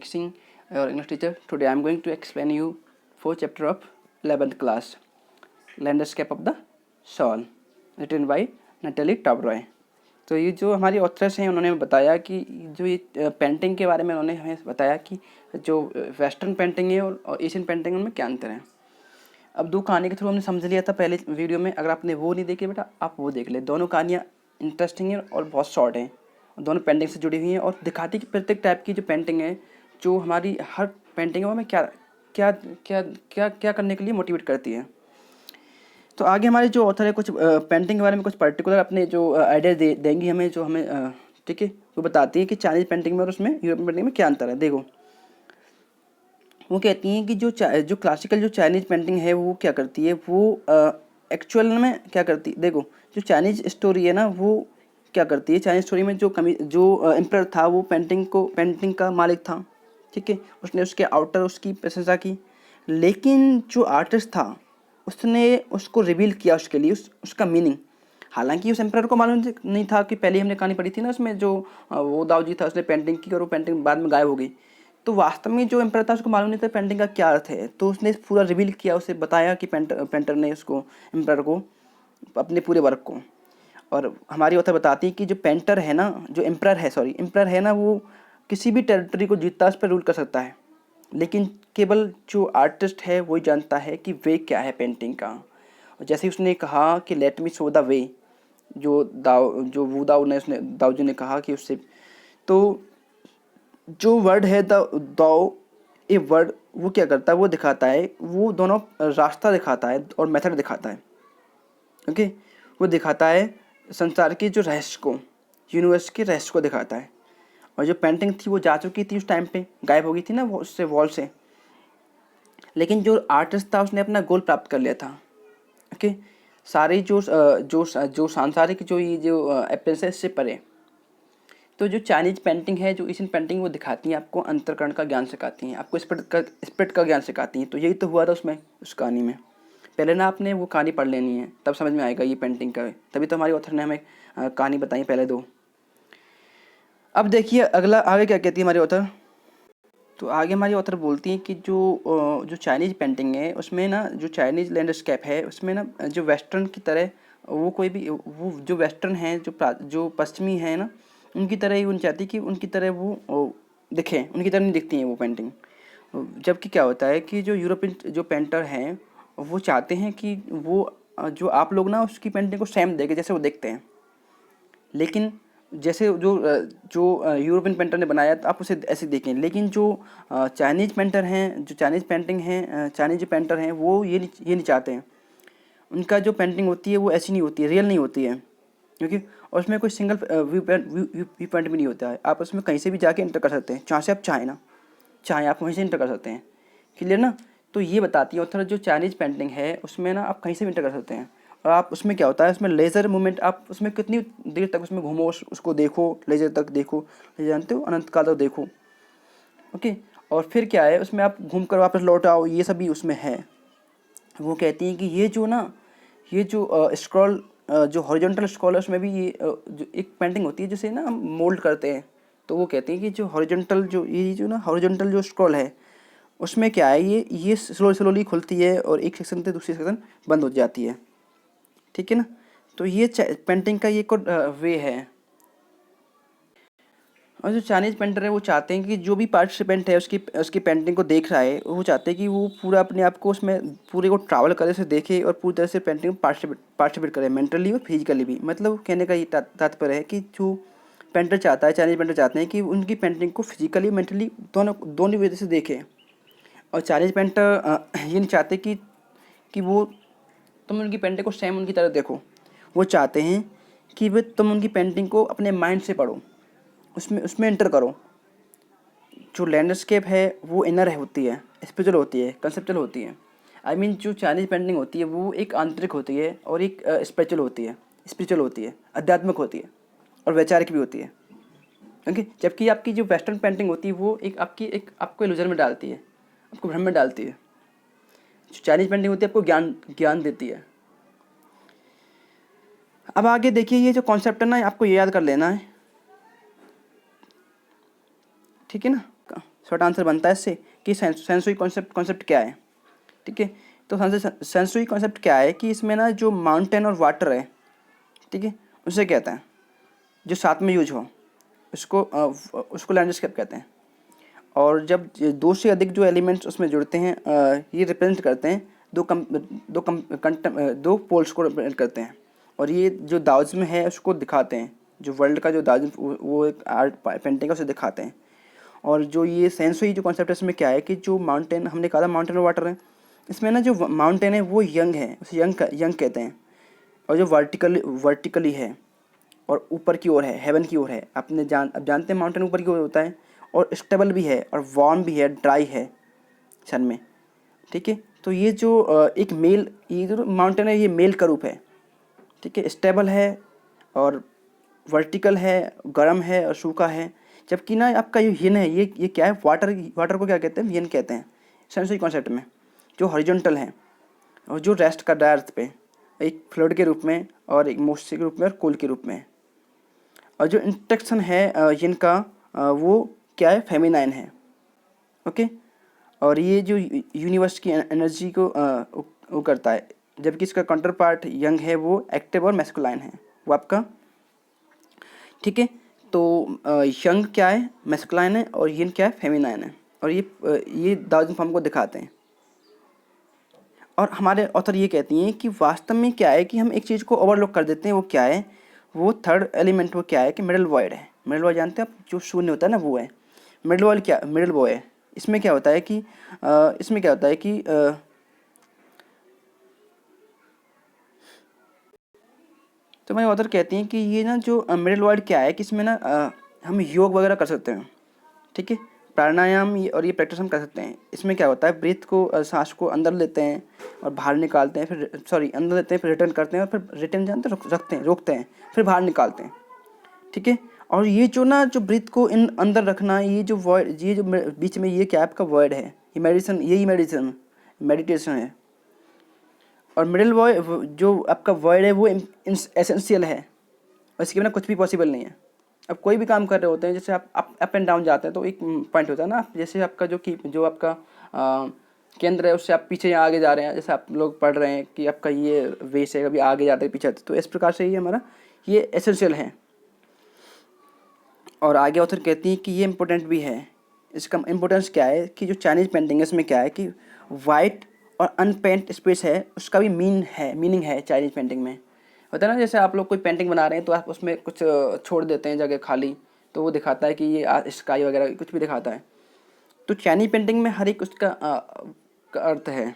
Singh, your English teacher. Today I am going to explain you 4th chapter of 11th class, Landscape of the Soul, written by Natalie Tavroy. तो ये जो हमारी authors हैं उन्होंने बताया कि जो ये पेंटिंग के बारे में उन्होंने हमें बताया कि जो वेस्टर्न पेंटिंग है और एशियन पेंटिंग उनमें क्या अंतर है। अब दो कहानी के थ्रू हमने समझ लिया था पहले वीडियो में। अगर आपने वो नहीं देखी बेटा, आप वो देख ले। दोनों कहानियाँ इंटरेस्टिंग हैं और बहुत शॉर्ट हैं, दोनों पेंटिंग से जुड़ी हुई हैं और दिखाती कि प्रत्येक टाइप की जो पेंटिंग है, जो हमारी हर पेंटिंग है वो हमें क्या क्या क्या क्या क्या करने के लिए मोटिवेट करती है। तो आगे हमारे जो ऑथर है कुछ पेंटिंग के बारे में कुछ पर्टिकुलर अपने जो आइडिया देंगी हमें, जो हमें ठीक है वो बताती है कि चाइनीज़ पेंटिंग में और उसमें यूरोपियन पेंटिंग में क्या अंतर है। देखो, वो कहती हैं कि जो क्लासिकल जो चाइनीज़ पेंटिंग है वो क्या करती है, वो एक्चुअल में क्या करती है। देखो, जो चाइनीज़ स्टोरी है ना वो क्या करती है, चाइनीज़ स्टोरी में जो एम्परर था वो पेंटिंग का मालिक था, ठीक है। उसने उसके आउटर उसकी प्रशंसा की, लेकिन जो आर्टिस्ट था उसने उसको रिवील किया उसके लिए उसका मीनिंग। हालांकि उस एम्परर को मालूम नहीं था कि पहले हमने कहानी पढ़ी थी ना उसमें, जो वो दाऊ जी था उसने पेंटिंग की और वो पेंटिंग बाद में गायब हो गई। तो वास्तव में जो एम्परर था उसको मालूम नहीं था पेंटिंग का क्या अर्थ है, तो उसने पूरा रिवील किया, उसे बताया कि पेंटर ने उसको एम्परर को अपने पूरे वर्क को। और हमारी ऑथर बताती है कि जो पेंटर है ना, जो एम्परर है ना, वो किसी भी टेरिटरी को जीतता उस पर रूल कर सकता है, लेकिन केवल जो आर्टिस्ट है वही जानता है कि वे क्या है पेंटिंग का। और जैसे ही उसने कहा कि let me show the way, जो वो दाऊ जी ने कहा कि उससे, तो जो वर्ड है दाओ, ए वर्ड, वो क्या करता है, वो दिखाता है, वो दोनों रास्ता दिखाता है और मेथड दिखाता है। ओके, वो दिखाता है संसार के जो रहस्य को, यूनिवर्स के रहस्य को दिखाता है। और जो पेंटिंग थी वो जा चुकी थी उस टाइम पे, गायब हो गई थी ना वो उससे वॉल से, लेकिन जो आर्टिस्ट था उसने अपना गोल प्राप्त कर लिया था। ओके, सारी जो सांसारिक जो ये जो अप्रेंसेस से परे। तो जो चाइनीज पेंटिंग है, जो एशियन पेंटिंग, वो दिखाती हैं आपको अंतर्करण का ज्ञान सिखाती हैं, आपको स्पिरिट का ज्ञान सिखाती हैं। तो यही तो हुआ था उसमें, उस कहानी में। पहले ना आपने वो कहानी पढ़ लेनी है, तब समझ में आएगा ये पेंटिंग का। तभी तो हमारी ऑथर ने हमें कहानी बताई पहले दो। अब देखिए अगला आगे क्या कहती है हमारी ऑथर। तो आगे हमारी ऑथर बोलती है कि जो चाइनीज़ पेंटिंग है उसमें ना, जो चाइनीज़ लैंडस्केप है उसमें ना, जो वेस्टर्न की तरह वो कोई भी वो जो वेस्टर्न है, जो पश्चिमी है ना, उनकी तरह ही उन चाहती कि उनकी तरह वो दिखें, उनकी तरह नहीं दिखती हैं वो पेंटिंग। जबकि क्या होता है कि जो यूरोपियन जो पेंटर हैं वो चाहते हैं कि वो जो आप लोग ना उसकी पेंटिंग को सेम देखें जैसे वो देखते हैं, लेकिन जैसे जो यूरोपियन पेंटर ने बनाया तो आप उसे ऐसे देखें। लेकिन जो चाइनीज़ पेंटर हैं, जो चाइनीज़ पेंटिंग हैं, चाइनीज़ जो पेंटर हैं वो ये नहीं चाहते हैं। उनका जो पेंटिंग होती है वो ऐसी नहीं होती है, रियल नहीं होती है, क्योंकि और उसमें कोई सिंगल व्यू पॉइंट भी नहीं होता है। आप उसमें कहीं से भी जाके इंटर कर सकते हैं, जहाँ से आप चाहें ना, चाहें आप वहीं से इंटर कर सकते हैं। क्लियर ना। तो ये बताती है ऑथर, जो चाइनीज़ पेंटिंग है उसमें ना आप कहीं से भी इंटर कर सकते हैं। और आप उसमें क्या होता है, उसमें लेज़र मूवमेंट, आप उसमें कितनी देर तक उसमें घूमो, उसको देखो, लेज़र तक देखो, जानते हो, अनंत काल तक देखो। ओके, और फिर क्या है उसमें आप घूम कर वापस लौट आओ, ये सभी उसमें है। वो कहती हैं कि ये जो स्क्रॉल, जो हॉरिजॉन्टल स्क्रॉल है उसमें भी ये जो एक पेंटिंग होती है जिसे ना हम मोल्ड करते हैं। तो वो कहती हैं कि जो हॉरिजॉन्टल जो हॉरिजॉन्टल जो स्क्रॉल है उसमें क्या है, ये स्लोली खुलती है और एक सेक्शन से दूसरी सेक्शन बंद हो जाती है, ठीक है ना। तो ये पेंटिंग का ये एक वे है। और जो चाइनीज़ पेंटर है वो चाहते हैं कि जो भी पार्टिसिपेंट है उसकी पेंटिंग को देख रहा है, वो चाहते हैं कि वो पूरा अपने आप को उसमें पूरे को ट्रैवल करे, उसे देखे और पूरी तरह से पेंटिंग में पार्टिसिपेट करे, मेंटली और फिजिकली भी। मतलब कहने का ये तात्पर्य है कि जो पेंटर चाहता है, चाइनीज़ पेंटर चाहते हैं कि उनकी पेंटिंग को फिजिकली मेंटली दोनों वजह से देखें। और चाइनीज़ पेंटर ये नहीं चाहते कि वो तुम उनकी पेंटिंग को सेम उनकी तरह देखो। वो चाहते हैं कि वे तुम उनकी पेंटिंग को अपने माइंड से पढ़ो, उसमें एंटर करो। जो लैंडस्केप है वो इनर होती है, स्पिरिचुअल होती है, कंसेप्चुअल होती है। आई मीन जो चाइनीज़ पेंटिंग होती है वो एक आंतरिक होती है और एक स्पिरिचुअल होती है, आध्यात्मिक होती है और वैचारिक भी होती है। ओके, जबकि आपकी जो वेस्टर्न पेंटिंग होती है वो एक आपको इल्यूजन में डालती है, आपको भ्रम में डालती है। जो चाइनीज़ पेंटिंग होती है आपको ज्ञान देती है। अब आगे देखिए, ये जो कॉन्सेप्ट है ना आपको ये याद कर लेना है, ठीक है ना। शॉर्ट आंसर बनता है इससे कि सेंसरी कॉन्सेप्ट क्या है। ठीक है, तो सेंसरी कॉन्सेप्ट क्या है कि इसमें ना जो माउंटेन और वाटर है, ठीक है, उसे कहते हैं जो साथ में यूज हो, उसको लैंडस्केप कहते हैं। और जब दो से अधिक जो एलिमेंट्स उसमें जुड़ते हैं, ये रिप्रेजेंट करते हैं दो पोल्स को रिप्रेजेंट करते हैं। और ये जो दाओइज्म है उसको दिखाते हैं, जो वर्ल्ड का जो दाओइज्म वो एक आर्ट पेंटिंग है उसे दिखाते हैं। और जो ये सेंसरी जो कॉन्सेप्ट है इसमें क्या है कि जो माउंटेन हमने कहा था माउंटेन और वाटर है, इसमें ना जो माउंटेन है वो यंग है, उसे यंग कहते हैं। और जो वर्टिकली है और ऊपर की ओर है, हेवन की ओर है, अब जानते हैं माउंटेन ऊपर की ओर होता है, और स्टेबल भी है और वार्म भी है, ड्राई है सन में। ठीक है, तो ये जो ये जो माउंटेन है ये मेल का रूप है। ठीक है, स्टेबल है और वर्टिकल है, गर्म है और सूखा है। जबकि ना आपका जो हिन है ये क्या है, वाटर को क्या कहते हैं, हिन कहते हैं सेंसरी कॉन्सेप्ट में, जो हॉरिजॉन्टल है और जो रेस्ट कर रहा है अर्थ पे, एक फ्लड के रूप में और एक मॉइस्चर के रूप में और कोल के रूप में। और जो इंटरेक्शन है हिन का, वो क्या है, फेमिनाइन है। ओके, और ये जो यूनिवर्स की एनर्जी को वो करता है। जबकि इसका काउंटर पार्ट यंग है, वो एक्टिव और मैस्कुलाइन है वो आपका। ठीक है, तो यंग क्या है, मैस्कुलाइन है, और यिन क्या है, फेमिनाइन है। और ये दाओइज्म फॉर्म को दिखाते हैं। और हमारे ऑथर ये कहती हैं कि वास्तव में क्या है कि हम एक चीज़ को ओवरलुक कर देते हैं। वो क्या है, वो थर्ड एलिमेंट वो क्या है कि मिडल वॉइड है। मिडल वॉइड जानते हैं आप, जो शून्य होता है ना, वो है मिडल वॉइड। क्या मिडल वॉइड है, इसमें क्या होता है कि तो मेरे ऑथर कहती हैं कि ये ना जो मिडल वॉइड क्या है कि इसमें ना हम योग वगैरह कर सकते हैं। ठीक है, प्राणायाम और ये प्रैक्टिस हम कर सकते हैं। इसमें क्या होता है, ब्रीथ को, सांस को अंदर लेते हैं और बाहर निकालते हैं, फिर अंदर लेते हैं, फिर रिटर्न करते हैं, और फिर रिटर्न जानते हैं, रोकते हैं, फिर बाहर निकालते हैं। ठीक है, और ये जो ना जो ब्रीथ को अंदर रखना, ये जो बीच में ये क्या आपका वर्ड है, ये मेडिटेशन है। और मिडिल वॉइड जो आपका वर्ड है वो एसेंशियल है, और इसके बिना कुछ भी पॉसिबल नहीं है। अब कोई भी काम कर रहे होते हैं, जैसे आप अप एंड डाउन जाते हैं तो एक पॉइंट होता है ना, जैसे आपका जो आपका केंद्र है उससे आप पीछे या आगे जा रहे हैं। जैसे आप लोग पढ़ रहे हैं कि आपका ये वेस है, कभी आगे जाते हैं पीछे आते, तो इस प्रकार से ये हमारा ये एसेंशियल है। और आगे ऑथर कहती है कि ये इम्पोर्टेंट भी है। इसका इम्पोर्टेंस क्या है कि जो चाइनीज़ पेंटिंग है इसमें क्या है कि वाइट और अनपेंट स्पेस है, उसका भी मीनिंग है चाइनीज़ पेंटिंग में। होता है ना, जैसे आप लोग कोई पेंटिंग बना रहे हैं तो आप उसमें कुछ छोड़ देते हैं जगह खाली, तो वो दिखाता है कि ये स्काई वगैरह कुछ भी दिखाता है। तो चाइनीज़ पेंटिंग में हर एक उसका का अर्थ है।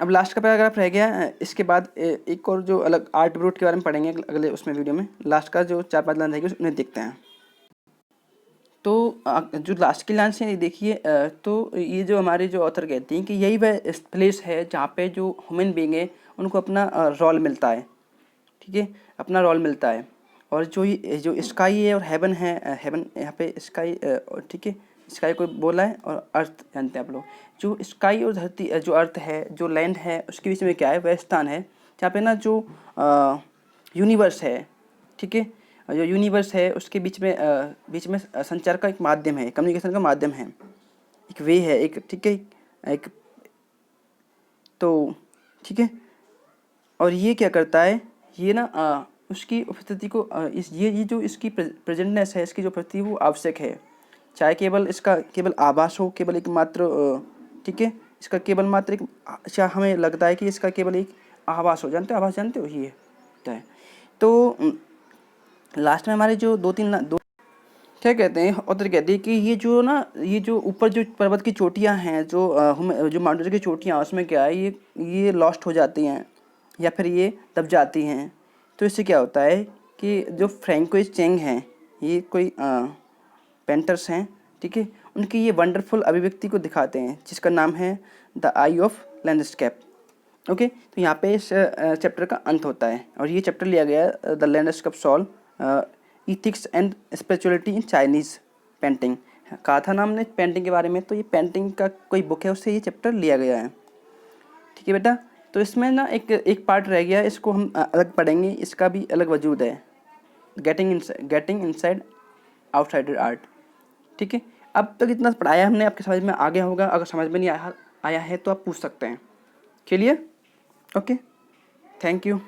अब लास्ट का पैराग्राफ रह गया। इसके बाद एक और जो अलग आर्ट ब्रूट के बारे में पढ़ेंगे अगले उसमें वीडियो में। लास्ट का जो 4-5 लाइन रहेगी उन्हें देखते हैं। तो जो लास्ट की लाइन से देखिए, तो ये जो हमारे जो ऑथर कहती हैं कि यही वह प्लेस है जहाँ पे जो ह्यूमन बीइंग है उनको अपना रोल मिलता है। ठीक है, अपना रोल मिलता है। और जो स्काई है और हेवन है, हेवन यहाँ पे स्काई, ठीक है, स्काई को बोला है, और अर्थ जानते हैं आप लोग। जो स्काई और धरती, जो अर्थ है, जो लैंड है, उसके बीच में क्या है, वह स्थान है जहाँ पे ना जो यूनिवर्स है, ठीक है, जो यूनिवर्स है उसके बीच में संचार का एक माध्यम है, कम्युनिकेशन का माध्यम है, एक वे है, एक, ठीक है, एक, तो ठीक है। और ये क्या करता है, ये ना उसकी उपस्थिति को ये जो इसकी प्रेजेंटनेस है, इसकी जो उपस्थिति वो आवश्यक है। चाहे इसका केवल आभास हो, केवल एक मात्र, ठीक है, इसका केवल मात्र एक, अच्छा हमें लगता है कि इसका केवल एक आभास हो, जानते हो आभास, जानते हो ये होता है। तो लास्ट में हमारे जो दो क्या कहते हैं, ऑथर कहते हैं कि ये जो ऊपर जो पर्वत की चोटियां हैं, जो माउंटेन की चोटियां, उसमें क्या है, ये लॉस्ट हो जाती हैं या फिर ये दब जाती हैं। तो इससे क्या होता है कि जो फ्रैंकोइस चेंग हैं, ये कोई पेंटर्स हैं, ठीक है, उनकी ये वंडरफुल अभिव्यक्ति को दिखाते हैं जिसका नाम है the I of landscape. Okay, तो यहाँ पे इस चैप्टर का अंत होता है, और ये चैप्टर लिया गया है the landscape soul ethics and spirituality in Chinese painting. कहा था ना हमने पेंटिंग के बारे में, तो ये पेंटिंग का कोई बुक है, उससे ये चैप्टर लिया गया है। ठीक है बेटा, तो इसमें ना एक पार्ट रह गया, इसको हम अलग पढ़ेंगे, इसका भी अलग वजूद है, गेटिंग इनसाइड आउटसाइडर आर्ट। ठीक है, अब तक इतना पढ़ाया हमने, आपके समझ में आ गया होगा। अगर समझ में नहीं आया है तो आप पूछ सकते हैं। क्लियर? Okay, thank you.